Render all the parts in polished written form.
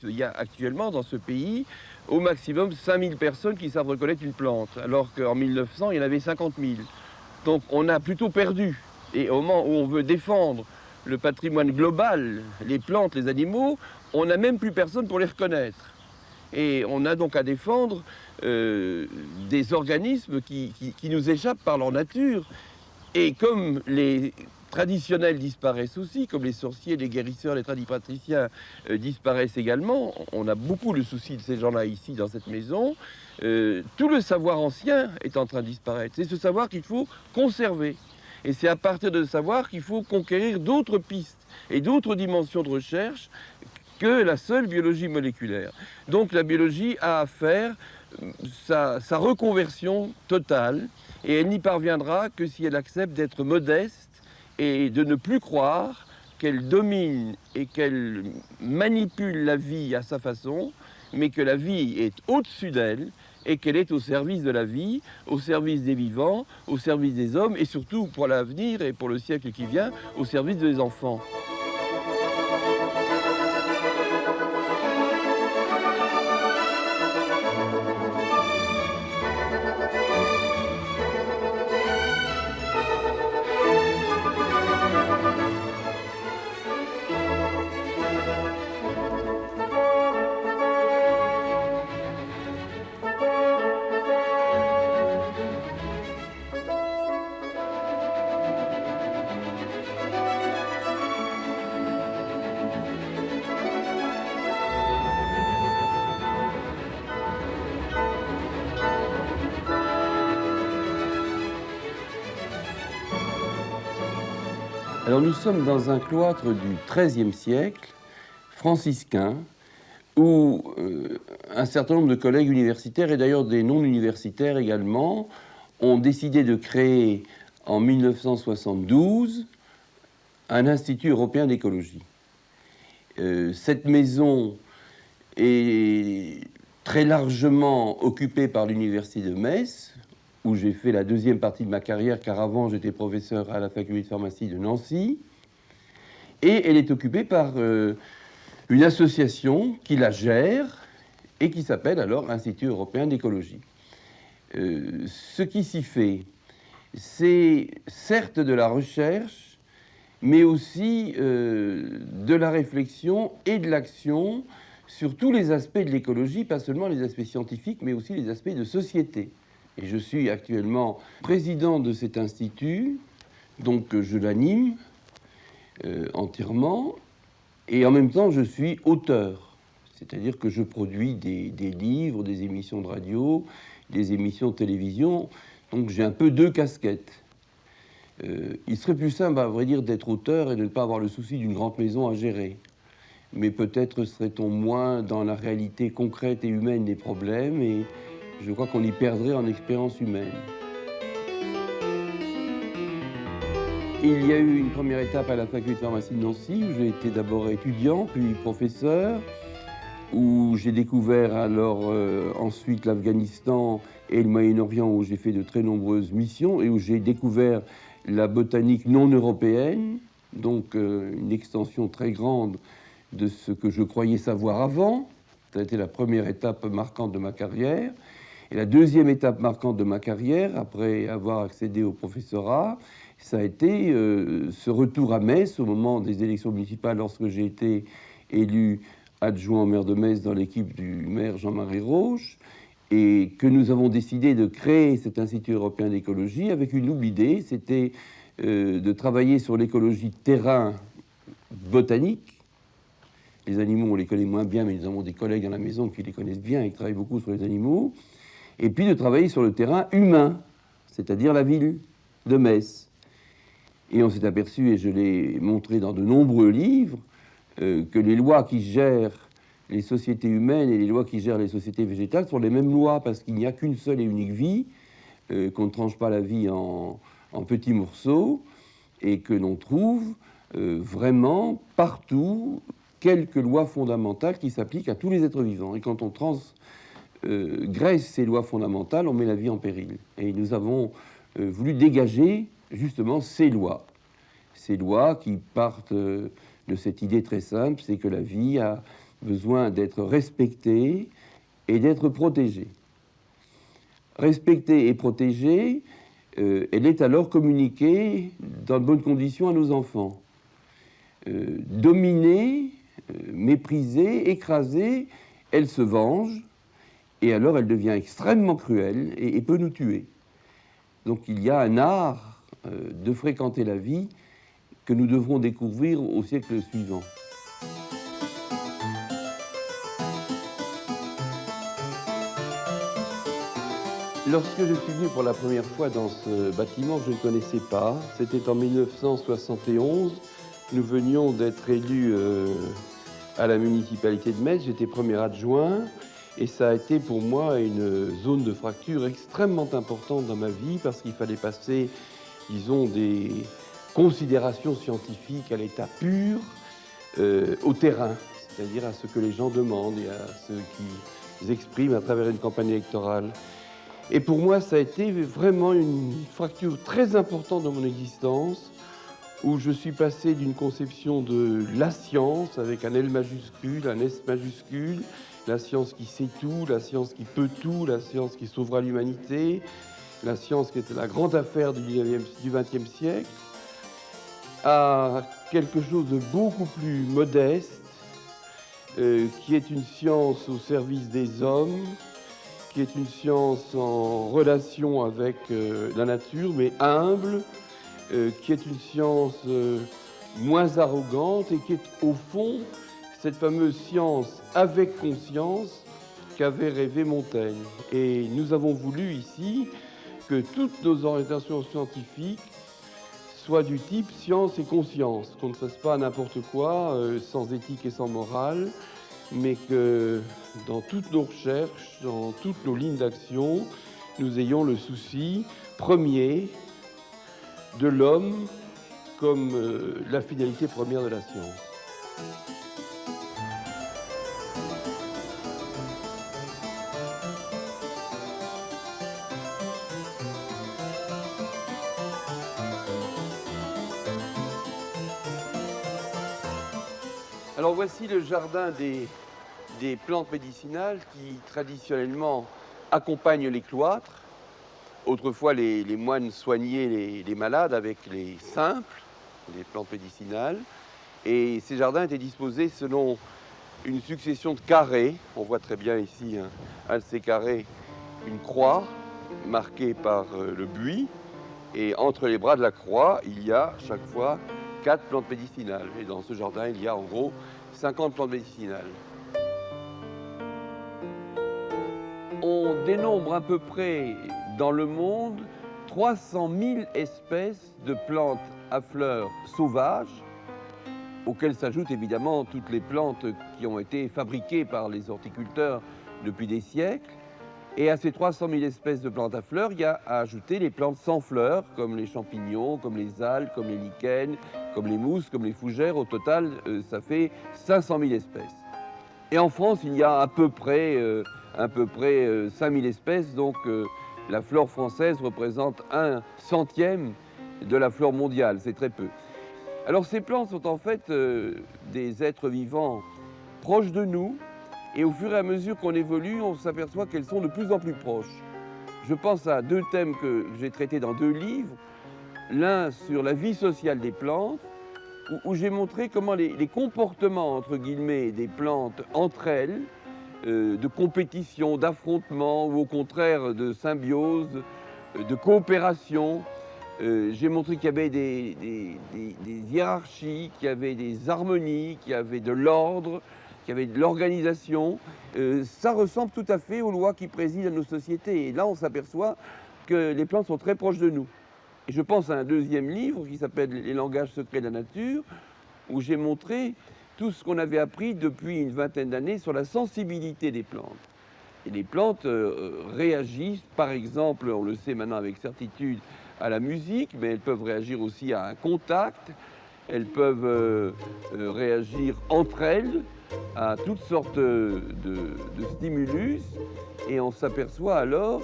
Il y a actuellement dans ce pays au maximum 5000 personnes qui savent reconnaître une plante, alors qu'en 1900, il y en avait 50 000. Donc on a plutôt perdu. Et au moment où on veut défendre le patrimoine global, les plantes, les animaux, on n'a même plus personne pour les reconnaître. Et on a donc à défendre des organismes qui nous échappent par leur nature. Et comme les traditionnels disparaissent aussi, comme les sorciers, les guérisseurs, les tradipraticiens disparaissent également, on a beaucoup le souci de ces gens-là ici dans cette maison, tout le savoir ancien est en train de disparaître. C'est ce savoir qu'il faut conserver. Et c'est à partir de ce savoir qu'il faut conquérir d'autres pistes et d'autres dimensions de recherche que la seule biologie moléculaire. Donc la biologie a à faire sa reconversion totale, et elle n'y parviendra que si elle accepte d'être modeste et de ne plus croire qu'elle domine et qu'elle manipule la vie à sa façon, mais que la vie est au-dessus d'elle et qu'elle est au service de la vie, au service des vivants, au service des hommes, et surtout pour l'avenir et pour le siècle qui vient, au service des enfants. Alors nous sommes dans un cloître du XIIIe siècle, franciscain, où un certain nombre de collègues universitaires, et d'ailleurs des non-universitaires également, ont décidé de créer en 1972 un Institut européen d'écologie. Cette maison est très largement occupée par l'université de Metz, où j'ai fait la deuxième partie de ma carrière, car avant j'étais professeur à la faculté de pharmacie de Nancy, et elle est occupée par une association qui la gère et qui s'appelle alors Institut européen d'écologie. Ce qui s'y fait, c'est certes de la recherche, mais aussi de la réflexion et de l'action sur tous les aspects de l'écologie, pas seulement les aspects scientifiques, mais aussi les aspects de société. Et je suis actuellement président de cet institut, donc je l'anime entièrement, et en même temps je suis auteur, c'est-à-dire que je produis des livres, des émissions de radio, des émissions de télévision, donc j'ai un peu deux casquettes. Il serait plus simple, à vrai dire, d'être auteur et de ne pas avoir le souci d'une grande maison à gérer. Mais peut-être serait-on moins dans la réalité concrète et humaine des problèmes, et je crois qu'on y perdrait en expérience humaine. Il y a eu une première étape à la faculté de pharmacie de Nancy, où j'ai été d'abord étudiant, puis professeur, où j'ai découvert alors ensuite l'Afghanistan et le Moyen-Orient, où j'ai fait de très nombreuses missions, et où j'ai découvert la botanique non européenne, donc une extension très grande de ce que je croyais savoir avant. Ça a été la première étape marquante de ma carrière. Et la deuxième étape marquante de ma carrière, après avoir accédé au professorat, ça a été ce retour à Metz au moment des élections municipales, lorsque j'ai été élu adjoint au maire de Metz dans l'équipe du maire Jean-Marie Roche, et que nous avons décidé de créer cet Institut européen d'écologie avec une double idée, c'était de travailler sur l'écologie de terrain botanique. Les animaux, on les connaît moins bien, mais nous avons des collègues à la maison qui les connaissent bien et qui travaillent beaucoup sur les animaux. Et puis de travailler sur le terrain humain, c'est-à-dire la ville de Metz. Et on s'est aperçu, et je l'ai montré dans de nombreux livres, que les lois qui gèrent les sociétés humaines et les lois qui gèrent les sociétés végétales sont les mêmes lois, parce qu'il n'y a qu'une seule et unique vie, qu'on ne tranche pas la vie en petits morceaux, et que l'on trouve vraiment partout quelques lois fondamentales qui s'appliquent à tous les êtres vivants. Et quand on transgresse ces lois fondamentales, on met la vie en péril. Et nous avons voulu dégager justement ces lois qui partent de cette idée très simple, c'est que la vie a besoin d'être respectée et d'être protégée. Respectée et protégée, elle est alors communiquée dans de bonnes conditions à nos enfants. Dominée, méprisée, écrasée, elle se venge, et alors elle devient extrêmement cruelle et peut nous tuer. Donc il y a un art de fréquenter la vie que nous devrons découvrir au siècle suivant. Lorsque je suis venu pour la première fois dans ce bâtiment, je ne connaissais pas. C'était en 1971. Nous venions d'être élus à la municipalité de Metz. J'étais premier adjoint et ça a été pour moi une zone de fracture extrêmement importante dans ma vie parce qu'il fallait passer, disons, des considérations scientifiques à l'état pur au terrain, c'est-à-dire à ce que les gens demandent et à ce qu'ils expriment à travers une campagne électorale. Et pour moi, ça a été vraiment une fracture très importante dans mon existence, où je suis passé d'une conception de la science, avec un L majuscule, un S majuscule, la science qui sait tout, la science qui peut tout, la science qui sauvera l'humanité, la science qui était la grande affaire du XXe siècle, à quelque chose de beaucoup plus modeste, qui est une science au service des hommes, qui est une science en relation avec la nature, mais humble, qui est une science moins arrogante et qui est au fond cette fameuse science avec conscience qu'avait rêvé Montaigne. Et nous avons voulu ici que toutes nos orientations scientifiques soient du type science et conscience, qu'on ne fasse pas n'importe quoi, sans éthique et sans morale, mais que dans toutes nos recherches, dans toutes nos lignes d'action, nous ayons le souci premier de l'homme comme la finalité première de la science. Alors voici le jardin des plantes médicinales qui traditionnellement accompagnent les cloîtres. Autrefois, les moines soignaient les malades avec les simples, les plantes médicinales. Et ces jardins étaient disposés selon une succession de carrés. On voit très bien ici un de ces carrés, une croix marquée par le buis. Et entre les bras de la croix, il y a chaque fois 4 plantes médicinales. Et dans ce jardin, il y a en gros 50 plantes médicinales. On dénombre à peu près dans le monde 300 000 espèces de plantes à fleurs sauvages, auxquelles s'ajoutent évidemment toutes les plantes qui ont été fabriquées par les horticulteurs depuis des siècles. Et à ces 300 000 espèces de plantes à fleurs, il y a à ajouter les plantes sans fleurs, comme les champignons, comme les algues, comme les lichens, comme les mousses, comme les fougères. Au total, ça fait 500 000 espèces. Et en France, il y a à peu près 5 000 espèces, donc la flore française représente 1/100e de la flore mondiale, c'est très peu. Alors ces plantes sont en fait des êtres vivants proches de nous, et au fur et à mesure qu'on évolue, on s'aperçoit qu'elles sont de plus en plus proches. Je pense à 2 thèmes que j'ai traités dans 2 livres. L'un sur la vie sociale des plantes, où j'ai montré comment les comportements, entre guillemets, des plantes entre elles, de compétition, d'affrontement, ou au contraire de symbiose, de coopération. J'ai montré qu'il y avait des hiérarchies, qu'il y avait des harmonies, qu'il y avait de l'ordre, qu'il y avait de l'organisation. Ça ressemble tout à fait aux lois qui président à nos sociétés. Et là, on s'aperçoit que les plantes sont très proches de nous. Et je pense à un 2e livre qui s'appelle « Les langages secrets de la nature », où j'ai montré tout ce qu'on avait appris depuis une vingtaine d'années sur la sensibilité des plantes. Et les plantes réagissent, par exemple, on le sait maintenant avec certitude, à la musique, mais elles peuvent réagir aussi à un contact, elles peuvent réagir entre elles à toutes sortes de stimulus, et on s'aperçoit alors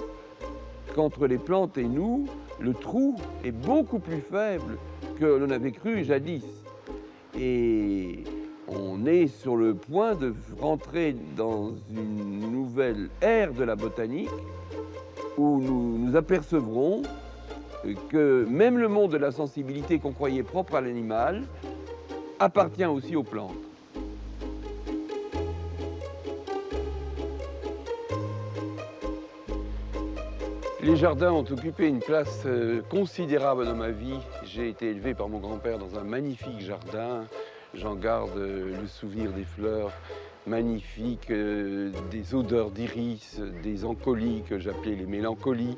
qu'entre les plantes et nous, le trou est beaucoup plus faible que l'on avait cru jadis. Et On est sur le point de rentrer dans une nouvelle ère de la botanique où nous nous apercevrons que même le monde de la sensibilité qu'on croyait propre à l'animal appartient aussi aux plantes. Les jardins ont occupé une place considérable dans ma vie. J'ai été élevé par mon grand-père dans un magnifique jardin. J'en garde le souvenir des fleurs magnifiques, des odeurs d'iris, des encolies que j'appelais les mélancolies.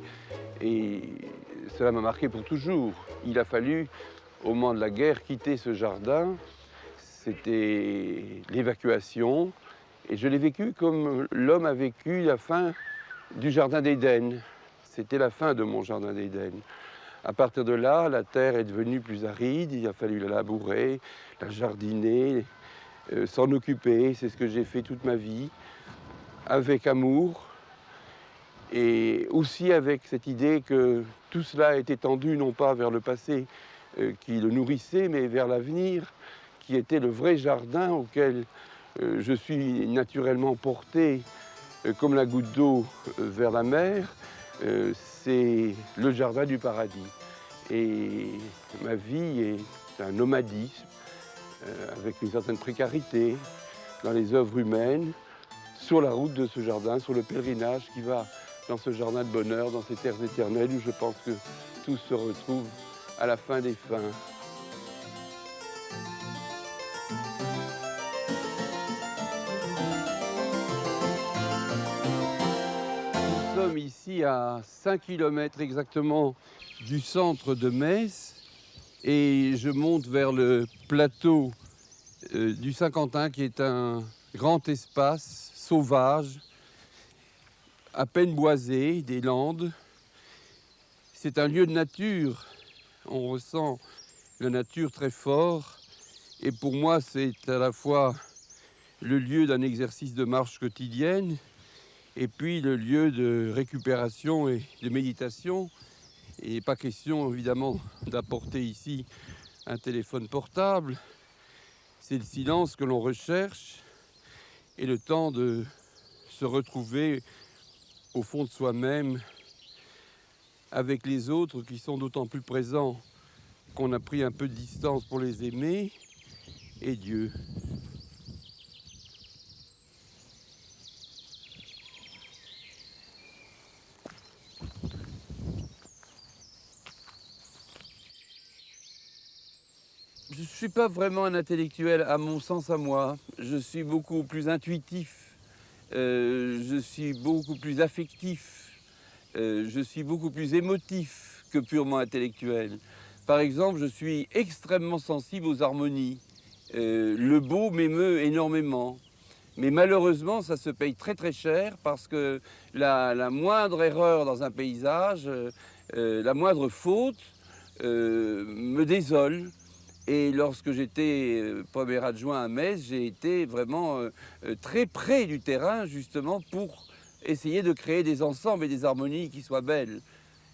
Et cela m'a marqué pour toujours. Il a fallu, au moment de la guerre, quitter ce jardin. C'était l'évacuation. Et je l'ai vécu comme l'homme a vécu la fin du jardin d'Éden. C'était la fin de mon jardin d'Éden. À partir de là, la terre est devenue plus aride. Il a fallu la labourer, la jardiner, s'en occuper. C'est ce que j'ai fait toute ma vie, avec amour. Et aussi avec cette idée que tout cela est étendu non pas vers le passé qui le nourrissait, mais vers l'avenir, qui était le vrai jardin auquel je suis naturellement porté comme la goutte d'eau vers la mer. C'est le jardin du paradis. Et ma vie est un nomadisme avec une certaine précarité dans les œuvres humaines, sur la route de ce jardin, sur le pèlerinage qui va dans ce jardin de bonheur, dans ces terres éternelles où je pense que tout se retrouve à la fin des fins. Nous sommes ici à 5 km exactement du centre de Metz et je monte vers le plateau du Saint-Quentin qui est un grand espace sauvage, à peine boisé, des landes. C'est un lieu de nature, on ressent la nature très fort et pour moi c'est à la fois le lieu d'un exercice de marche quotidienne et puis le lieu de récupération et de méditation. Et pas question évidemment d'apporter ici un téléphone portable. C'est le silence que l'on recherche et le temps de se retrouver au fond de soi-même avec les autres qui sont d'autant plus présents qu'on a pris un peu de distance pour les aimer et Dieu. Je ne suis pas vraiment un intellectuel à mon sens à moi. Je suis beaucoup plus intuitif, je suis beaucoup plus affectif, je suis beaucoup plus émotif que purement intellectuel. Par exemple, je suis extrêmement sensible aux harmonies. Le beau m'émeut énormément. Mais malheureusement, ça se paye très très cher parce que la moindre erreur dans un paysage, la moindre faute me désole. Et lorsque j'étais premier adjoint à Metz, j'ai été vraiment très près du terrain, justement, pour essayer de créer des ensembles et des harmonies qui soient belles.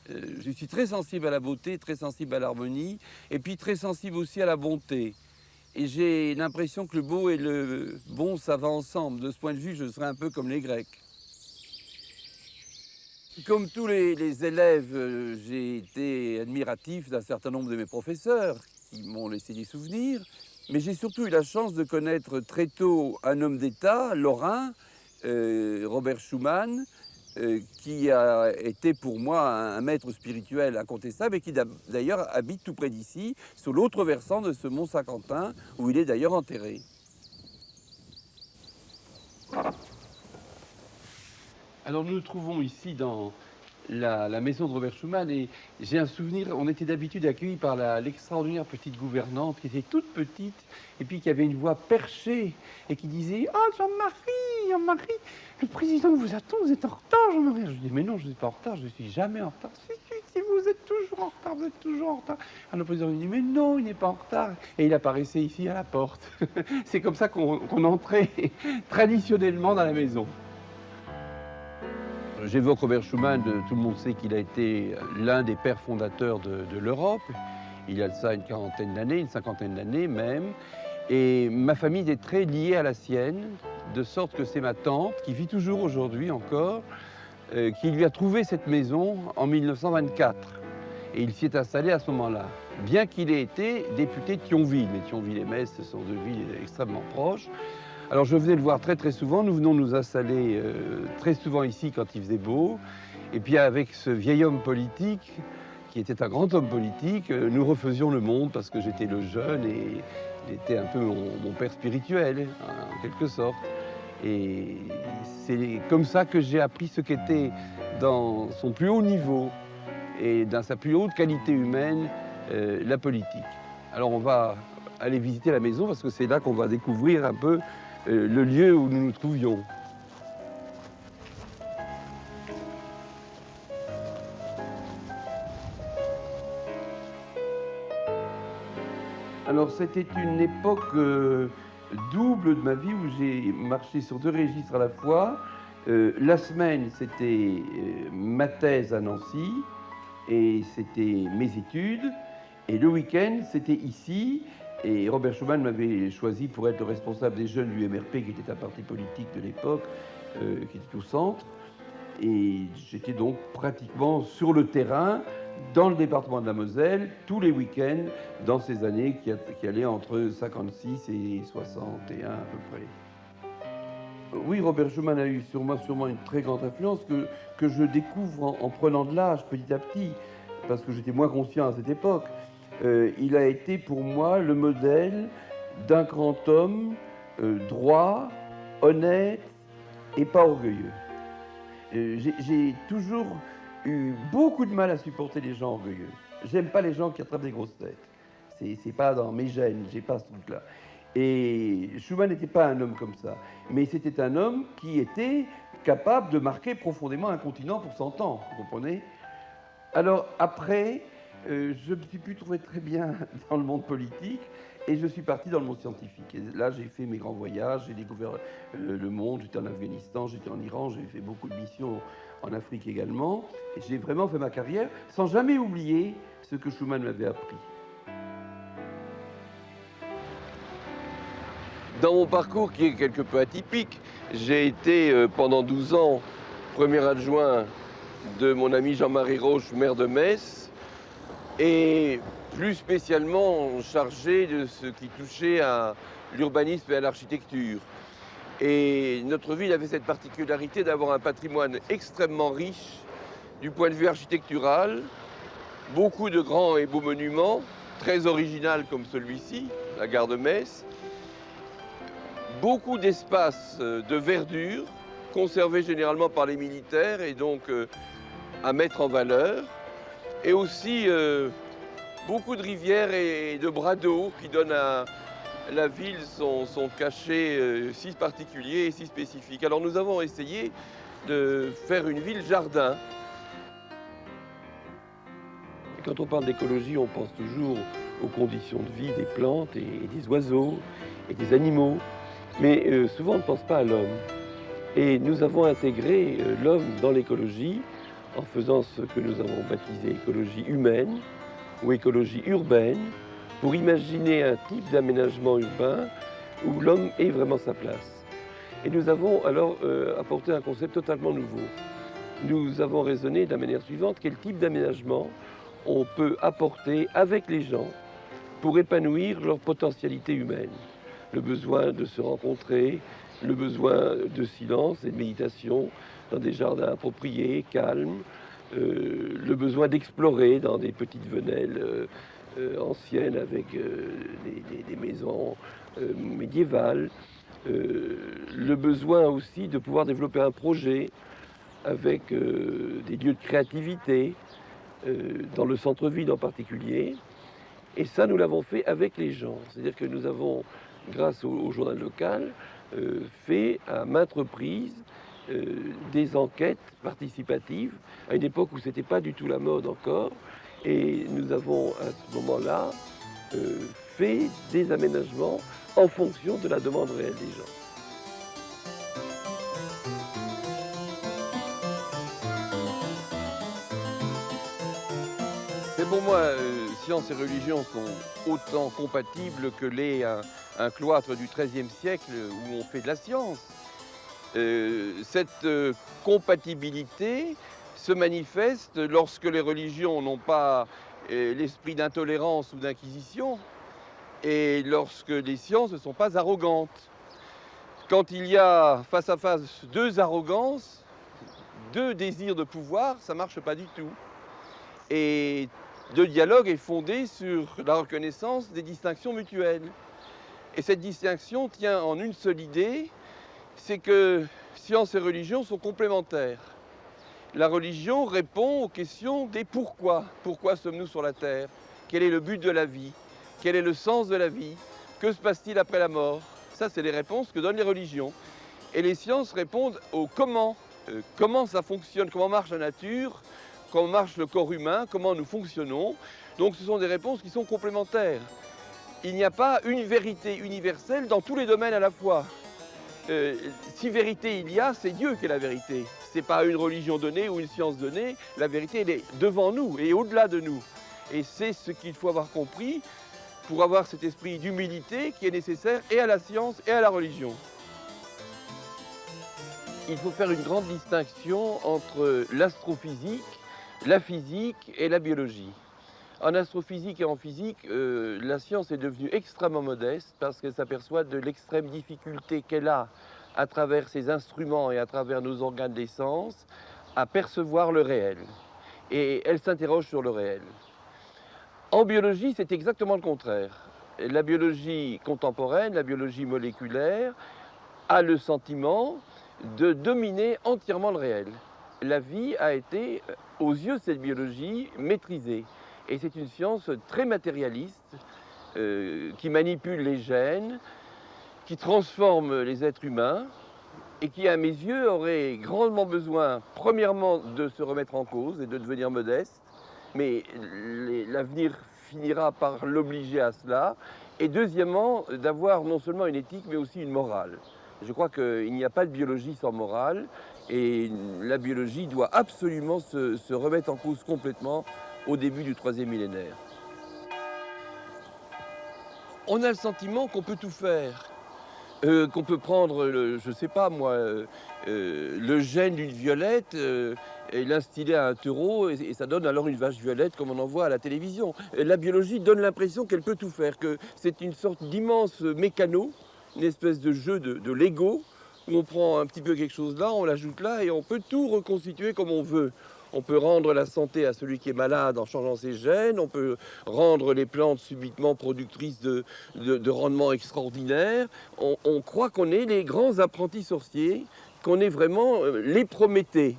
Je suis très sensible à la beauté, très sensible à l'harmonie, et puis très sensible aussi à la bonté. Et j'ai l'impression que le beau et le bon, ça va ensemble. De ce point de vue, je serais un peu comme les Grecs. Comme tous les élèves, j'ai été admiratif d'un certain nombre de mes professeurs qui m'ont laissé des souvenirs, mais j'ai surtout eu la chance de connaître très tôt un homme d'État, lorrain, Robert Schuman, qui a été pour moi un maître spirituel incontestable et qui d'ailleurs habite tout près d'ici, sur l'autre versant de ce mont Saint-Quentin, où il est d'ailleurs enterré. Alors nous nous trouvons ici dans la maison de Robert Schuman et j'ai un souvenir, on était d'habitude accueillis par l'extraordinaire petite gouvernante qui était toute petite et puis qui avait une voix perchée et qui disait « Oh Jean-Marie, le président vous attend, vous êtes en retard Jean-Marie ». Je dis « Mais non, je ne suis pas en retard, je ne suis jamais en retard. » Si, vous êtes toujours en retard, vous êtes toujours en retard. Alors le président lui dit « Mais non, il n'est pas en retard ». Et il apparaissait ici à la porte. C'est comme ça qu'on entrait traditionnellement dans la maison. J'évoque Robert Schuman, tout le monde sait qu'il a été l'un des pères fondateurs de l'Europe. Il y a de ça une quarantaine d'années, une cinquantaine d'années même. Et ma famille est très liée à la sienne, de sorte que c'est ma tante, qui vit toujours aujourd'hui encore, qui lui a trouvé cette maison en 1924. Et il s'y est installé à ce moment-là, bien qu'il ait été député de Thionville. Mais Thionville et Metz, ce sont deux villes extrêmement proches. Alors je venais le voir très souvent, nous venons nous installer très souvent ici quand il faisait beau. Et puis avec ce vieil homme politique, qui était un grand homme politique, nous refaisions le monde parce que j'étais le jeune et il était un peu mon père spirituel, en quelque sorte. Et c'est comme ça que j'ai appris ce qu'était dans son plus haut niveau et dans sa plus haute qualité humaine, la politique. Alors on va aller visiter la maison parce que c'est là qu'on va découvrir un peu le lieu où nous nous trouvions. Alors c'était une époque double de ma vie où j'ai marché sur deux registres à la fois. La semaine, c'était ma thèse à Nancy et c'était mes études. Et le week-end, c'était ici. Et Robert Schuman m'avait choisi pour être le responsable des jeunes du MRP, qui était un parti politique de l'époque, qui était au centre. Et j'étais donc pratiquement sur le terrain, dans le département de la Moselle, tous les week-ends, dans ces années qui allaient entre 56 et 61 à peu près. Oui, Robert Schuman a eu sur moi sûrement une très grande influence que je découvre en prenant de l'âge petit à petit, parce que j'étais moins conscient à cette époque. Il a été pour moi le modèle d'un grand homme droit, honnête et pas orgueilleux. J'ai toujours eu beaucoup de mal à supporter les gens orgueilleux. J'aime pas les gens qui attrapent des grosses têtes. C'est pas dans mes gènes, j'ai pas ce truc-là. Et Schuman n'était pas un homme comme ça. Mais c'était un homme qui était capable de marquer profondément un continent pour 100 ans, vous comprenez? Alors après, je me suis plus trouvé très bien dans le monde politique et je suis parti dans le monde scientifique. Et là, j'ai fait mes grands voyages, j'ai découvert le monde, j'étais en Afghanistan, j'étais en Iran, j'ai fait beaucoup de missions en Afrique également. Et j'ai vraiment fait ma carrière sans jamais oublier ce que Schuman m'avait appris. Dans mon parcours qui est quelque peu atypique, j'ai été pendant 12 ans premier adjoint de mon ami Jean-Marie Roche, maire de Metz, et plus spécialement chargé de ce qui touchait à l'urbanisme et à l'architecture. Et notre ville avait cette particularité d'avoir un patrimoine extrêmement riche du point de vue architectural, beaucoup de grands et beaux monuments, très original comme celui-ci, la gare de Metz, beaucoup d'espaces de verdure, conservés généralement par les militaires et donc à mettre en valeur, et aussi beaucoup de rivières et de bras d'eau qui donnent à la ville son cachet si particulier et si spécifique. Alors nous avons essayé de faire une ville jardin. Quand on parle d'écologie, on pense toujours aux conditions de vie des plantes et des oiseaux et des animaux, mais souvent on ne pense pas à l'homme. Et nous avons intégré l'homme dans l'écologie en faisant ce que nous avons baptisé écologie humaine ou écologie urbaine, pour imaginer un type d'aménagement urbain où l'homme ait vraiment sa place. Et nous avons alors apporté un concept totalement nouveau. Nous avons raisonné de la manière suivante: quel type d'aménagement on peut apporter avec les gens pour épanouir leur potentialité humaine. Le besoin de se rencontrer, le besoin de silence et de méditation dans des jardins appropriés, calmes, le besoin d'explorer dans des petites venelles anciennes avec des maisons médiévales, le besoin aussi de pouvoir développer un projet avec des lieux de créativité, dans le centre-ville en particulier. Et ça, nous l'avons fait avec les gens. C'est-à-dire que nous avons, grâce au journal local, fait à maintes reprises des enquêtes participatives, à une époque où ce n'était pas du tout la mode encore. Et nous avons, à ce moment-là, fait des aménagements en fonction de la demande réelle des gens. Mais pour moi, science et religion sont autant compatibles que l'est un cloître du XIIIe siècle où on fait de la science. Cette compatibilité se manifeste lorsque les religions n'ont pas l'esprit d'intolérance ou d'inquisition et lorsque les sciences ne sont pas arrogantes. Quand il y a face à face deux arrogances, deux désirs de pouvoir, ça ne marche pas du tout. Et le dialogue est fondé sur la reconnaissance des distinctions mutuelles. Et cette distinction tient en une seule idée, c'est que science et religion sont complémentaires. La religion répond aux questions des pourquoi. Pourquoi sommes-nous sur la terre? Quel est le but de la vie? Quel est le sens de la vie? Que se passe-t-il après la mort? Ça, c'est les réponses que donnent les religions. Et les sciences répondent au comment. Comment ça fonctionne, comment marche la nature, comment marche le corps humain, comment nous fonctionnons. Donc ce sont des réponses qui sont complémentaires. Il n'y a pas une vérité universelle dans tous les domaines à la fois. Si vérité il y a, c'est Dieu qui est la vérité. Ce n'est pas une religion donnée ou une science donnée. La vérité, elle est devant nous et au-delà de nous. Et c'est ce qu'il faut avoir compris pour avoir cet esprit d'humilité qui est nécessaire et à la science et à la religion. Il faut faire une grande distinction entre l'astrophysique, la physique et la biologie. En astrophysique et en physique, la science est devenue extrêmement modeste parce qu'elle s'aperçoit de l'extrême difficulté qu'elle a à travers ses instruments et à travers nos organes des sens à percevoir le réel. Et elle s'interroge sur le réel. En biologie, c'est exactement le contraire. La biologie contemporaine, la biologie moléculaire, a le sentiment de dominer entièrement le réel. La vie a été, aux yeux de cette biologie, maîtrisée. Et c'est une science très matérialiste, qui manipule les gènes, qui transforme les êtres humains, et qui, à mes yeux, aurait grandement besoin, premièrement, de se remettre en cause et de devenir modeste, mais l'avenir finira par l'obliger à cela, et deuxièmement, d'avoir non seulement une éthique, mais aussi une morale. Je crois qu'il n'y a pas de biologie sans morale, et la biologie doit absolument se remettre en cause complètement au début du troisième millénaire. On a le sentiment qu'on peut tout faire, qu'on peut prendre, je ne sais pas moi, le gène d'une violette et l'instiller à un taureau et ça donne alors une vache violette comme on en voit à la télévision. La biologie donne l'impression qu'elle peut tout faire, que c'est une sorte d'immense mécano, une espèce de jeu de Lego où on prend un petit peu quelque chose là, on l'ajoute là et on peut tout reconstituer comme on veut. On peut rendre la santé à celui qui est malade en changeant ses gènes, on peut rendre les plantes subitement productrices de rendements extraordinaires. On croit qu'on est les grands apprentis sorciers, qu'on est vraiment les Prométhées.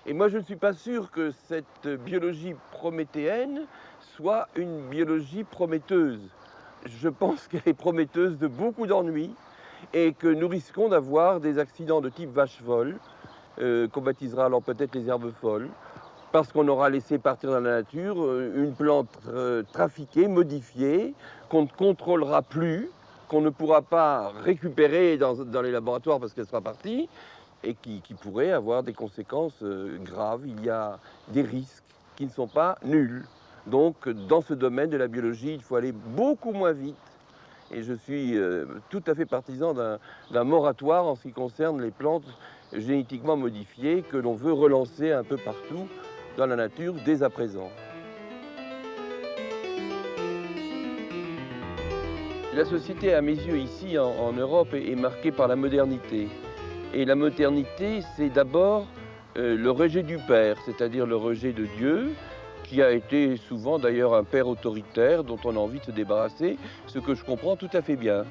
Et moi, je ne suis pas sûr que cette biologie prométhéenne soit une biologie prometteuse. Je pense qu'elle est prometteuse de beaucoup d'ennuis et que nous risquons d'avoir des accidents de type vache folle, qu'on baptisera alors peut-être les herbes folles, parce qu'on aura laissé partir dans la nature une plante trafiquée, modifiée, qu'on ne contrôlera plus, qu'on ne pourra pas récupérer dans les laboratoires parce qu'elle sera partie, et qui pourrait avoir des conséquences graves. Il y a des risques qui ne sont pas nuls. Donc, dans ce domaine de la biologie, il faut aller beaucoup moins vite. Et je suis tout à fait partisan d'un moratoire en ce qui concerne les plantes génétiquement modifiées que l'on veut relancer un peu partout dans la nature dès à présent. La société, à mes yeux, ici en Europe, est marquée par la modernité. Et la modernité, c'est d'abord le rejet du père, c'est-à-dire le rejet de Dieu, qui a été souvent d'ailleurs un père autoritaire dont on a envie de se débarrasser, ce que je comprends tout à fait bien.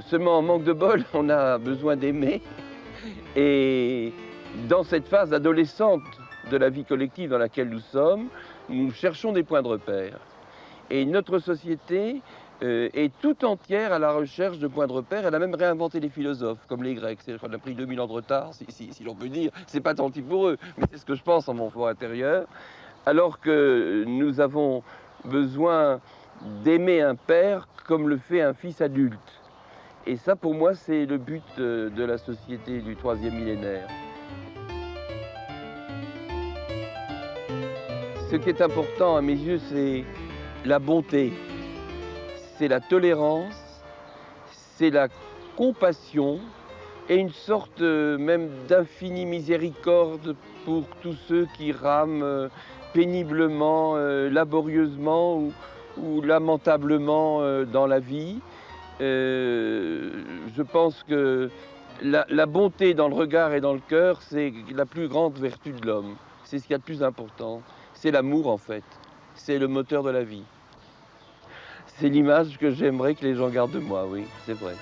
Seulement, en manque de bol, on a besoin d'aimer. Et dans cette phase adolescente de la vie collective dans laquelle nous sommes, nous cherchons des points de repère. Et notre société est tout entière à la recherche de points de repère. Elle a même réinventé les philosophes, comme les Grecs. C'est-à-dire qu'on a pris 2000 ans de retard, si l'on peut dire. C'est pas tant pis pour eux, mais c'est ce que je pense en mon fort intérieur. Alors que nous avons besoin d'aimer un père comme le fait un fils adulte. Et ça, pour moi, c'est le but de la société du troisième millénaire. Ce qui est important à mes yeux, c'est la bonté, c'est la tolérance, c'est la compassion et une sorte même d'infinie miséricorde pour tous ceux qui rament péniblement, laborieusement ou lamentablement dans la vie. Je pense que la bonté dans le regard et dans le cœur, c'est la plus grande vertu de l'homme. C'est ce qu'il y a de plus important. C'est l'amour en fait. C'est le moteur de la vie. C'est l'image que j'aimerais que les gens gardent de moi, oui, c'est vrai.